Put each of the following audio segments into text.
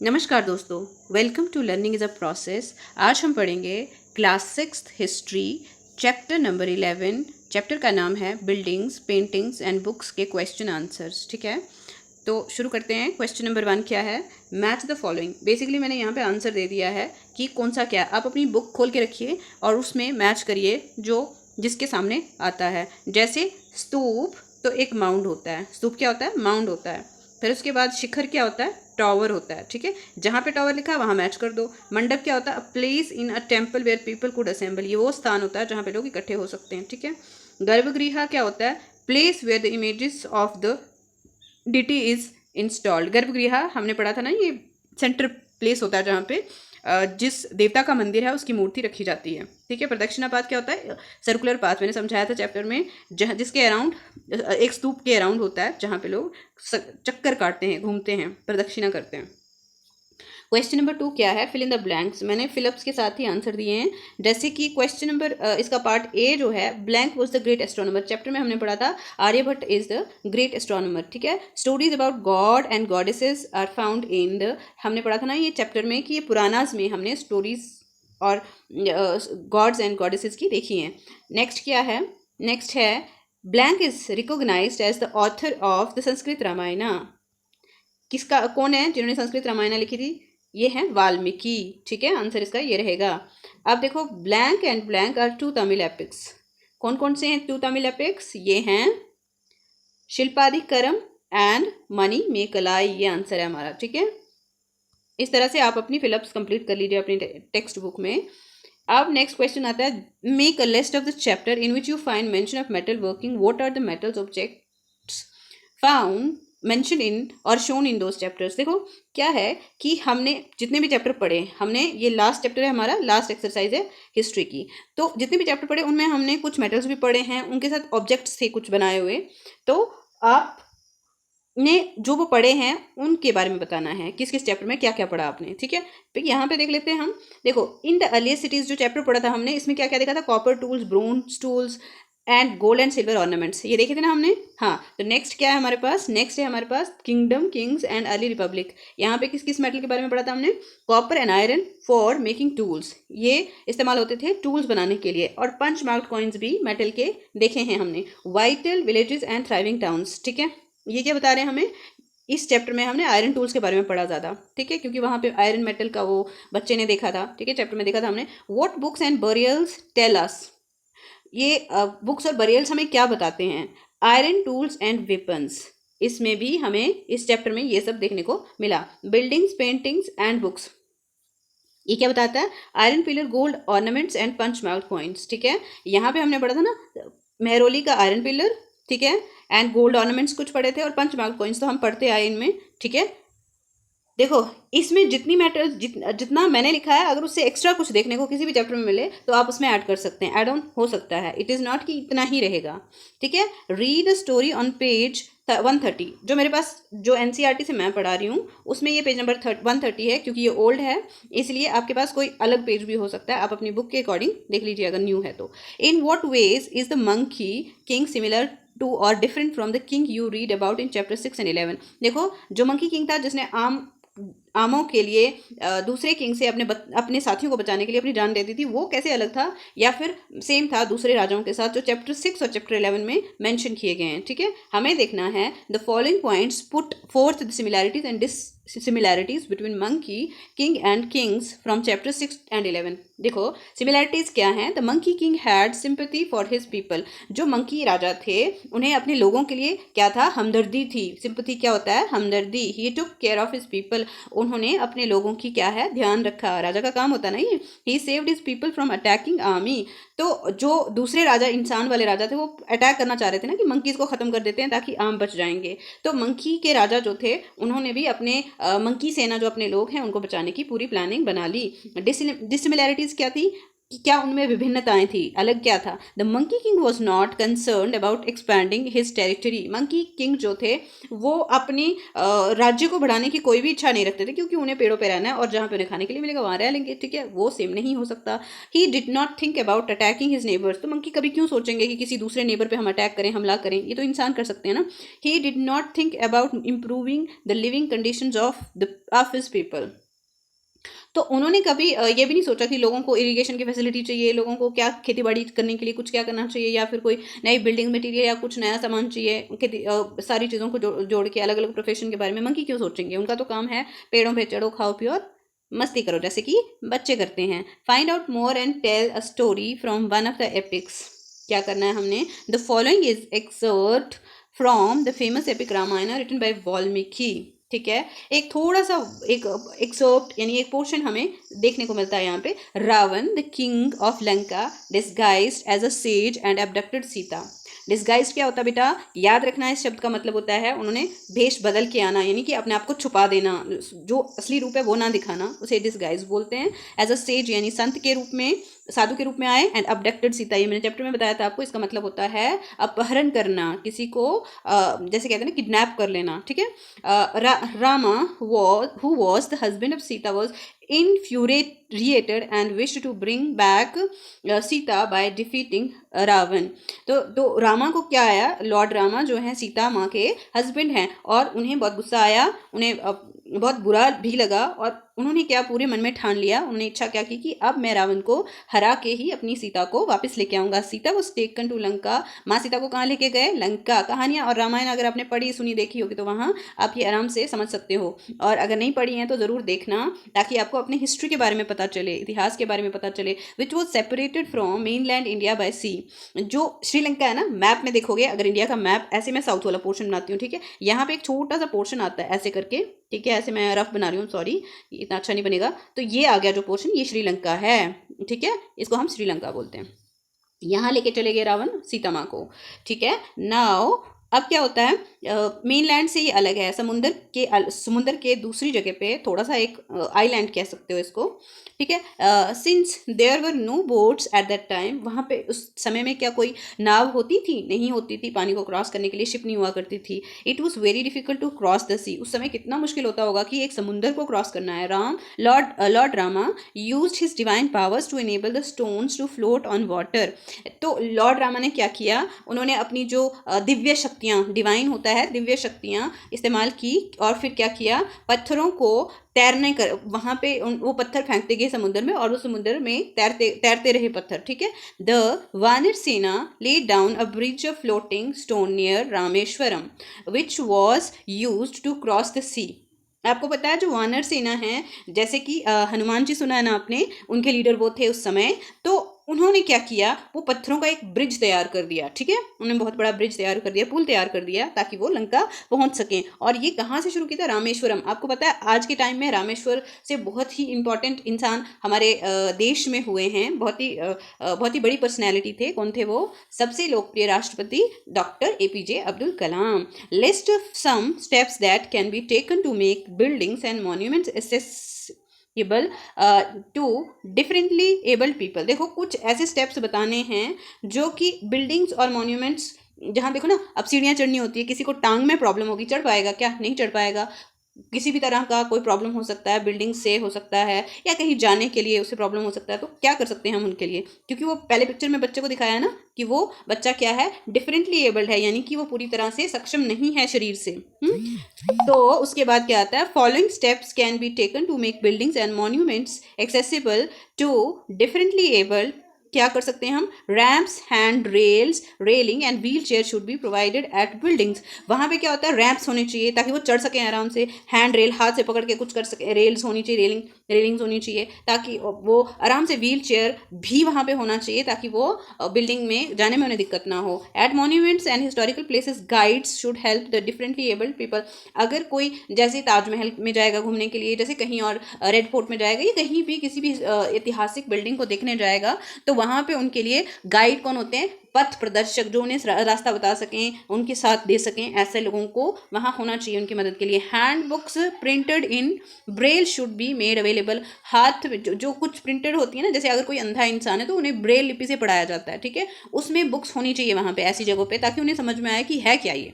नमस्कार दोस्तों, welcome to learning is a process. आज हम पढ़ेंगे class 6th history, chapter number 11। Chapter का नाम है बिल्डिंग्स, पेंटिंग्स एंड बुक्स के क्वेश्चन आंसर्स। ठीक है, तो शुरू करते हैं। क्वेश्चन नंबर 1 क्या है? Match the following. बेसिकली मैंने यहाँ पे आंसर दे दिया है कि कौन सा क्या है। आप अपनी बुक खोल के रखिए और उसमें मैच करिए जो जिसके सामने आता है। जैसे स्तूप तो एक माउंड होता है। स्तूप क्या होता है? माउंड होता है। फिर उसके बाद शिखर क्या होता है? टॉवर होता है। ठीक है, जहाँ पे टॉवर लिखा है वहाँ मैच कर दो। मंडप क्या होता है? A place in a temple where people could assemble. ये वो स्थान होता है जहाँ पे लोग इकट्ठे हो सकते हैं। ठीक है, गर्भगृह क्या होता है? Place where the images of the deity is installed. गर्भगृह हमने पढ़ा था ना, ये सेंटर प्लेस होता है जहाँ पे जिस देवता का मंदिर है उसकी मूर्ति रखी जाती है। ठीक है, प्रदक्षिणा पाथ क्या होता है? सर्कुलर पाथ मैंने समझाया था चैप्टर में, जहाँ जिसके अराउंड एक स्तूप के अराउंड होता है जहाँ पे लोग चक्कर काटते हैं, घूमते हैं, प्रदक्षिणा करते हैं। क्वेश्चन नंबर 2 क्या है? Fill in the blanks. मैंने फिलअप्स के साथ ही आंसर दिए हैं। जैसे कि क्वेश्चन नंबर इसका पार्ट ए जो है, blank was the great astronomer. Chapter में हमने पढ़ा था Aryabhata is the great astronomer. ठीक है, stories about god and goddesses are found in the, हमने पढ़ा था ना ये चैप्टर में कि ये पुरानाज में हमने स्टोरीज और गॉड्स एंड गॉडेसेस की देखी हैं। नेक्स्ट क्या है? नेक्स्ट है blank is recognised as the author of the Sanskrit Ramayana. किसका, कौन है जिन्होंने संस्कृत रामायण लिखी थी? ये है वाल्मीकि। ठीक है, आंसर इसका ये रहेगा। अब देखो, blank and blank are two Tamil epics. कौन कौन से हैं टू तमिल एपिक्स? ये हैं शिल्पाधिकरम एंड मणि मेकलाई। ये आंसर है हमारा। ठीक है, इस तरह से आप अपनी फिलअप्स कंप्लीट कर लीजिए अपनी टेक्स्ट बुक में। अब नेक्स्ट क्वेश्चन आता है, make a list of the chapter in which you find mention of metal working. What are the metals objects found mention in और शोन इन दोज चैप्टर्स। देखो क्या है कि हमने जितने भी चैप्टर पढ़े, हमने ये लास्ट चैप्टर है हमारा, लास्ट एक्सरसाइज है हिस्ट्री की। तो जितने भी चैप्टर पढ़े उनमें हमने कुछ मेटल्स भी पढ़े हैं, उनके साथ ऑब्जेक्ट्स थे कुछ बनाए हुए। तो आप ने जो वो पढ़े हैं उनके बारे में बताना है, किस किस चैप्टर में क्या क्या पढ़ा आपने। ठीक है, तो यहाँ पे देख लेते हैं हम। देखो, इन द अर्लिएस्ट सिटीज जो चैप्टर पढ़ा था हमने, इसमें क्या क्या देखा था? Copper tools, bronze tools and gold and silver ornaments, ये देखे थे ना हमने। हाँ, तो नेक्स्ट क्या है हमारे पास? नेक्स्ट है हमारे पास kingdom, kings and early republic. यहाँ पे किस किस मेटल के बारे में पढ़ा था हमने? Copper and iron for making tools, ये इस्तेमाल होते थे टूल्स बनाने के लिए। और पंच मार्क्ड कॉइन्स भी मेटल के देखे हैं हमने। Vital villages and thriving towns. ठीक है, ये क्या बता रहे हैं हमें? इस चैप्टर में हमने आयरन टूल्स के बारे में पढ़ा ज़्यादा। ठीक है, क्योंकि वहाँ पे आयरन मेटल का वो बच्चे ने देखा था। ठीक है, चैप्टर में देखा था हमने। What books and burials tell us. ये बुक्स और बरियल्स हमें क्या बताते हैं? आयरन टूल्स एंड वेपन्स, इसमें भी हमें इस चैप्टर में ये सब देखने को मिला। बिल्डिंग्स, पेंटिंग्स एंड बुक्स, ये क्या बताता है? Iron pillar, gold ornaments and punch marked coins. ठीक है, यहाँ पे हमने पढ़ा था ना मेहरौली का आयरन पिलर, ठीक है, एंड गोल्ड ऑर्नामेंट्स कुछ पढ़े थे, और पंच मार्क्ड कॉइन्स तो हम पढ़ते आए इनमें। ठीक है, देखो इसमें जितनी मैटर जितना मैंने लिखा है, अगर उससे एक्स्ट्रा कुछ देखने को किसी भी चैप्टर में मिले तो आप उसमें ऐड कर सकते हैं, ऐड ऑन हो सकता है। इट इज़ नॉट कि इतना ही रहेगा। ठीक है, read the story on page 130। जो मेरे पास जो एनसीईआरटी से मैं पढ़ा रही हूँ उसमें ये पेज नंबर 130 है, क्योंकि ये ओल्ड है इसलिए आपके पास कोई अलग पेज भी हो सकता है। आप अपनी बुक के अकॉर्डिंग देख लीजिए अगर न्यू है तो। In what ways is the monkey king similar to और different from the king you read about in chapter 6 and 11। देखो, जो मंकी किंग था जिसने आमों के लिए दूसरे किंग से अपने साथियों को बचाने के लिए अपनी जान दे दी थी, वो कैसे अलग था या फिर सेम था दूसरे राजाओं के साथ, जो चैप्टर 6 और चैप्टर 11 में मेंशन किए गए हैं। ठीक है, हमें देखना है the following points put forth the similarities and dissimilarities between monkey king and kings from chapter 6 and 11। देखो सिमिलैरिटीज क्या हैं? The monkey king had sympathy for his people. जो मंकी राजा थे उन्हें अपने लोगों के लिए क्या था? हमदर्दी थी। सिंपैथी क्या होता है? हमदर्दी। He took care of his people, उन्होंने अपने लोगों की क्या है? ध्यान रखा। राजा का काम होता है ना ये। He saved his people from attacking army. तो जो दूसरे राजा, इंसान वाले राजा थे, वो अटैक करना चाह रहे थे ना कि मंकीज को खत्म कर देते हैं ताकि आम बच जाएंगे। तो मंकी के राजा जो थे उन्होंने भी अपने मंकी सेना जो अपने लोग हैं उनको बचाने की पूरी प्लानिंग बना ली। डिसिमिलैरिटीज क्या थी? कि क्या उनमें विभिन्नताएं थी, अलग क्या था। The monkey king was not concern about expanding his territory. Monkey king जो थे वो अपनी राज्य को बढ़ाने की कोई भी इच्छा नहीं रखते थे, क्योंकि उन्हें पेड़ों पे रहना है और जहाँ पे उन्हें खाने के लिए मिलेगा वहाँ रह लेंगे, ठीक है, वो सेम नहीं हो सकता। He did not think about attacking his neighbours. तो मंकी कभी क्यों सोचेंगे कि किसी दूसरे नेबर पे हम अटैक करें, हमला करें, ये तो इंसान कर सकते हैं ना। He did not think about improving the living conditions of his people. तो उन्होंने कभी ये भी नहीं सोचा कि लोगों को इरिगेशन की फैसिलिटी चाहिए, लोगों को क्या खेती बाड़ी करने के लिए कुछ क्या करना चाहिए, या फिर कोई नई बिल्डिंग मटेरियल या कुछ नया सामान चाहिए, खेती सारी चीज़ों को जोड़ के अलग अलग प्रोफेशन के बारे में मंकी क्यों सोचेंगे। उनका तो काम है पेड़ों पे चढ़ो, खाओ पियो और मस्ती करो, जैसे कि बच्चे करते हैं। Find out more and tell a story from one of the epics. क्या करना है हमने, the following is excerpt from the famous epic Ramayana written by Valmiki. ठीक है, एक थोड़ा सा एक एक्सर्प्ट यानी एक पोर्शन हमें देखने को मिलता है यहाँ पे। Ravana the king of Lanka disguised as a sage and abducted Sita. Disguised क्या होता है बेटा, याद रखना, इस शब्द का मतलब होता है उन्होंने भेष बदल के आना, यानी कि अपने आप को छुपा देना, जो असली रूप है वो ना दिखाना, उसे डिस्गाइज बोलते हैं। एज अ सेज यानी संत के रूप में, साधु के रूप में आए। एंड अबडक्टेड सीता, ये मैंने चैप्टर में बताया था आपको, इसका मतलब होता है अपहरण करना, किसी को जैसे कहते हैं ना किडनैप कर लेना, ठीक है। Rama who was the husband of Sita was infuriated and wished to bring back Sita by defeating Ravan. तो रामा को क्या आया, लॉर्ड रामा जो है सीता माँ के हस्बैंड हैं, और उन्हें बहुत गुस्सा आया, उन्हें बहुत बुरा भी लगा, और उन्होंने क्या पूरे मन में ठान लिया, उन्होंने इच्छा क्या की कि अब मैं रावण को हरा के ही अपनी सीता को वापस लेके आऊंगा। Sita was taken to Lanka. माँ सीता को कहाँ लेके गए, लंका। कहानियाँ और रामायण अगर आपने पढ़ी सुनी देखी होगी तो वहाँ आप ये आराम से समझ सकते हो, और अगर नहीं पढ़ी हैं तो ज़रूर देखना, ताकि आपको अपने हिस्ट्री के बारे में पता चले, इतिहास के बारे में पता चले। Which was separated from mainland India by sea. जो श्रीलंका है ना, मैप में देखोगे, अगर इंडिया का मैप ऐसे मैं साउथ वाला पोर्शन बनाती हूँ, ठीक है, यहाँ पे एक छोटा सा पोर्शन आता है ऐसे करके, ठीक है, ऐसे मैं रफ बना रही हूँ, सॉरी इतना अच्छा नहीं बनेगा। तो ये आ गया जो पोर्शन, ये श्रीलंका है, ठीक है, इसको हम श्रीलंका बोलते हैं। यहाँ लेके चले गए रावण सीता माँ को, ठीक है। नाउ अब क्या होता है, मेनलैंड से ये अलग है, समुंदर के दूसरी जगह पे थोड़ा सा एक आइलैंड कह सकते हो इसको, ठीक है। Since there were no boats at that time, वहाँ पे उस समय में क्या कोई नाव होती थी, नहीं होती थी, पानी को क्रॉस करने के लिए शिप नहीं हुआ करती थी। It was very difficult to cross the sea. उस समय कितना मुश्किल होता होगा कि एक समुंदर को क्रॉस करना है। Lord Rama used his divine powers to enable the stones to float on water. तो लॉर्ड रामा ने क्या किया, उन्होंने अपनी जो दिव्य शक्तियाँ, डिवाइन होता है, दिव्य शक्तियाँ इस्तेमाल की, और फिर क्या किया, पत्थरों को तैरने कर, वहाँ पे वो पत्थर फेंकते गए समुद्र में, और उस समुद्र में तैरते रहे पत्थर, ठीक है। द वानर सेना laid down a bridge of floating stone near Rameswaram which was used to cross the sea। आपको पता है जो वानर सेना है, जैसे कि हनुमान जी सुना है ना आपने, उनके लीडर वो थे उस समय। तो उन्होंने क्या किया, वो पत्थरों का एक ब्रिज तैयार कर दिया, ठीक है, उन्होंने बहुत बड़ा ब्रिज तैयार कर दिया, पुल तैयार कर दिया, ताकि वो लंका पहुंच सकें। और ये कहाँ से शुरू किया था, रामेश्वरम। आपको पता है आज के टाइम में रामेश्वर से बहुत ही इंपॉर्टेंट इंसान हमारे देश में हुए हैं, बहुत ही बड़ी पर्सनैलिटी थे। कौन थे वो, सबसे लोकप्रिय राष्ट्रपति doctor APJ Abdul Kalam. List of some steps that can be taken to make buildings and monuments able to differently abled people. देखो कुछ ऐसे स्टेप्स बताने हैं जो कि बिल्डिंग्स और मॉन्यूमेंट्स, जहाँ देखो ना, अब सीढ़ियाँ चढ़नी होती है, किसी को टांग में प्रॉब्लम होगी, चढ़ पाएगा क्या, नहीं चढ़ पाएगा। किसी भी तरह का कोई प्रॉब्लम हो सकता है, बिल्डिंग से हो सकता है, या कहीं जाने के लिए उसे प्रॉब्लम हो सकता है, तो क्या कर सकते हैं हम उनके लिए, क्योंकि वो पहले पिक्चर में बच्चे को दिखाया है ना कि वो बच्चा क्या है, डिफरेंटली एबल्ड है, यानी कि वो पूरी तरह से सक्षम नहीं है शरीर से। तो उसके बाद क्या आता है, following steps can be taken to make buildings and monuments accessible to differently abled. क्या कर सकते हैं हम, ramps, hand rails, railing and wheel chair should be provided at buildings. वहाँ पे क्या होता है, रैम्प्स होने चाहिए ताकि वो चढ़ सकें आराम से, हैंड रेल हाथ से पकड़ के कुछ कर सके, रेल्स होनी चाहिए, रेलिंग्स होनी चाहिए ताकि वो आराम से, व्हील चेयर भी वहाँ पे होना चाहिए ताकि वो बिल्डिंग में जाने में उन्हें दिक्कत ना हो। At monuments and historical places guides should help the differently abled people. अगर कोई जैसे ताजमहल में जाएगा घूमने के लिए, जैसे कहीं और रेड फोर्ट में जाएगा, या कहीं भी किसी भी ऐतिहासिक बिल्डिंग को देखने जाएगा, तो वहाँ पे उनके लिए गाइड कौन होते हैं, पथ प्रदर्शक जो उन्हें रास्ता बता सकें, उनके साथ दे सकें, ऐसे लोगों को वहाँ होना चाहिए उनकी मदद के लिए। Hand books printed in Braille should be made available. हाथ जो कुछ प्रिंटेड होती है ना, जैसे अगर कोई अंधा इंसान है तो उन्हें ब्रेल लिपि से पढ़ाया जाता है, ठीक है, उसमें बुक्स होनी चाहिए वहाँ पे, ऐसी जगहों पे, ताकि उन्हें समझ में आए कि है क्या ये,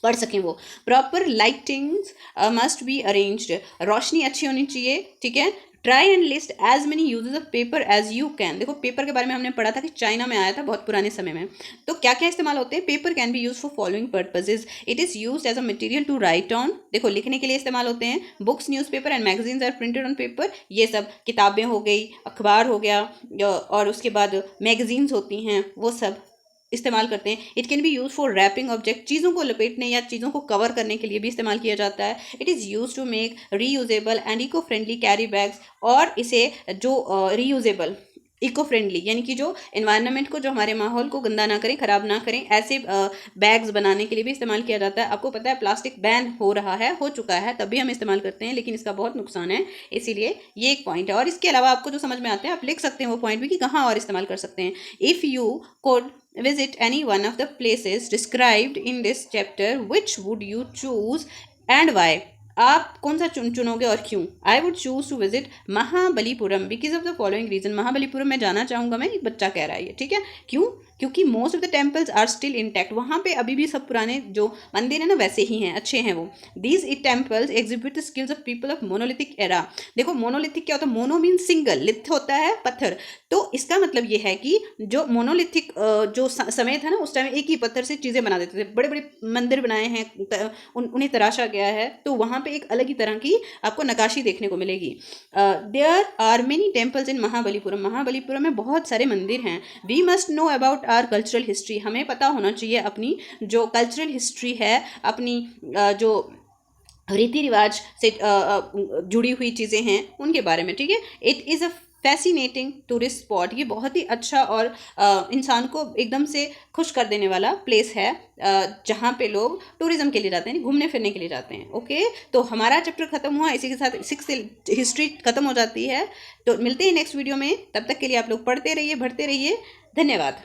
पढ़ सकें वो। Proper lightings must be arranged, रोशनी अच्छी होनी चाहिए, ठीक है। Try and list as many uses of paper as you can. देखो पेपर के बारे में हमने पढ़ा था कि चाइना में आया था बहुत पुराने समय में, तो क्या क्या इस्तेमाल होते हैं। Paper can be use for following purposes, it is use as a material to write on, देखो लिखने के लिए इस्तेमाल होते हैं। Books, newspaper and magazines are printed on paper, ये सब किताबें हो गई, अखबार हो गया, और उसके बाद मैगजीन्स होती हैं, वो सब इस्तेमाल करते हैं। It can be use for wrapping object, चीज़ों को लपेटने या चीज़ों को कवर करने के लिए भी इस्तेमाल किया जाता है। It is use to make reusable and eco friendly carry bags, और इसे जो रीयूजेबल, इको फ्रेंडली यानी कि जो एनवायरनमेंट को, जो हमारे माहौल को गंदा ना करें, ख़राब ना करें, ऐसे बैग्स बनाने के लिए भी इस्तेमाल किया जाता है। आपको पता है प्लास्टिक बैन हो रहा है, हो चुका है, तब भी हम इस्तेमाल करते हैं, लेकिन इसका बहुत नुकसान है, इसीलिए ये एक पॉइंट है। और इसके अलावा आपको जो समझ में आते हैं आप लिख सकते हैं वो पॉइंट भी कि कहाँ और इस्तेमाल कर सकते हैं। If you code visit any one of the places described in this chapter, which would you choose and why? आप कौन सा चुनोगे और क्यों? I would choose to visit Mahabalipuram because of the following reason. Mahabalipuram में जाना चाहूँगा मैं, एक बच्चा कह रहा है ये, ठीक है। क्यों? क्योंकि most of the temples are still intact, वहाँ पे अभी भी सब पुराने जो मंदिर है ना वैसे ही हैं, अच्छे हैं वो। These it temples exhibit the skills of people of monolithic era. देखो मोनोलिथिक क्या होता है, मोनो मीन सिंगल, लिथ होता है पत्थर, तो इसका मतलब ये है कि जो मोनोलिथिक जो समय था ना उस टाइम एक ही पत्थर से चीज़ें बना देते थे, बड़े बड़े मंदिर बनाए हैं, उन्हें तराशा गया है, तो वहाँ पे एक अलग ही तरह की आपको नक्काशी देखने को मिलेगी। There are many temples in Mahabalipuram, Mahabalipuram में बहुत सारे मंदिर हैं। We must know about our cultural history, हमें पता होना चाहिए अपनी जो कल्चरल हिस्ट्री है, अपनी जो रीति रिवाज से जुड़ी हुई चीज़ें हैं उनके बारे में, ठीक है। It is a fascinating tourist spot, ये बहुत ही अच्छा और इंसान को एकदम से खुश कर देने वाला प्लेस है, जहाँ पे लोग टूरिज्म के लिए जाते हैं, घूमने फिरने के लिए जाते हैं। ओके, तो हमारा चैप्टर खत्म हुआ, इसी के साथ 6 हिस्ट्री खत्म हो जाती है। तो मिलते हैं नेक्स्ट वीडियो में, तब तक के लिए आप लोग पढ़ते रहिए, बढ़ते रहिए। धन्यवाद।